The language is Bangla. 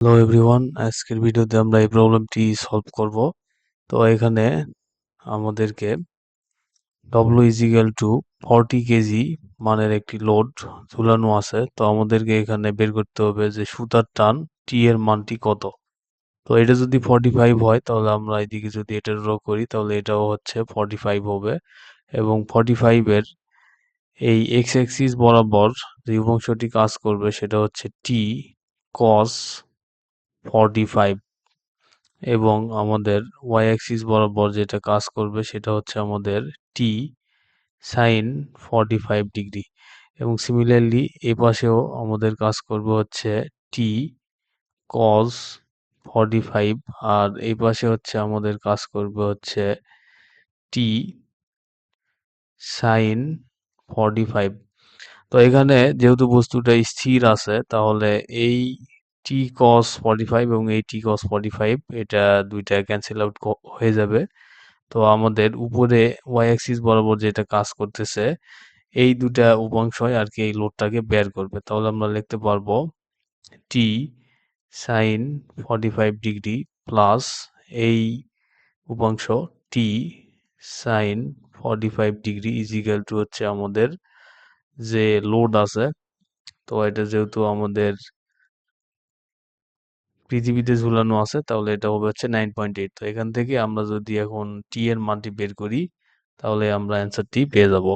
হ্যালো এভরিওয়ান, আজকের ভিডিওতে আমরা এই প্রবলেমটি সলভ করব। তো এখানে আমাদেরকে W ইজিক্যাল টু 40 কেজি মানের একটি লোড ঝুলানো আছে। তো আমাদেরকে এখানে বের করতে হবে যে সুতার টান টি এর মানটি কত। তো এটা যদি 45 হয় তাহলে আমরা এদিকে যদি এটা ড্র করি তাহলে এটাও হচ্ছে 45 হবে, এবং 45 এর এই এক্স অ্যাক্সিস বরাবর যে অংশটি কাজ করবে সেটা হচ্ছে টি কস 45, এবং আমাদের ওয়াই অ্যাক্সিস বরাবর যেটা কাজ করবে সেটা হচ্ছে আমাদের টি সাইন 45 ডিগ্রি, এবং সিমিলারলি এ পাশেও আমাদের কাজ করবে হচ্ছে টি কস 45, আর এই পাশে হচ্ছে আমাদের কাজ করবে হচ্ছে টি সাইন 45। তো এখানে যেহেতু বস্তুটা স্থির আছে তাহলে এই টি কস 45 এবং এই টি কস 45 এটা দুইটা ক্যান্সেল আউট হয়ে যাবে। তো আমাদের উপরে ওয়াই অ্যাক্সিস বরাবর যেটা কাজ করতেছে এই দুটা উপাংশই আর কি এই লোডটাকে বের করবে। তাহলে আমরা লিখতে পারবো টি সাইন 45 ডিগ্রি প্লাস এই উপাংশ টি সাইন 45 ডিগ্রি ইজিক্যাল টু হচ্ছে আমাদের যে লোড আছে। তো এটা যেহেতু আমাদের পৃথিবীতে ঝুলানো আছে তাহলে এটা হবে হচ্ছে 9.8। তো এখান থেকে আমরা যদি এখন টি এর মানটি বের করি তাহলে আমরা অ্যান্সারটি পেয়ে যাব।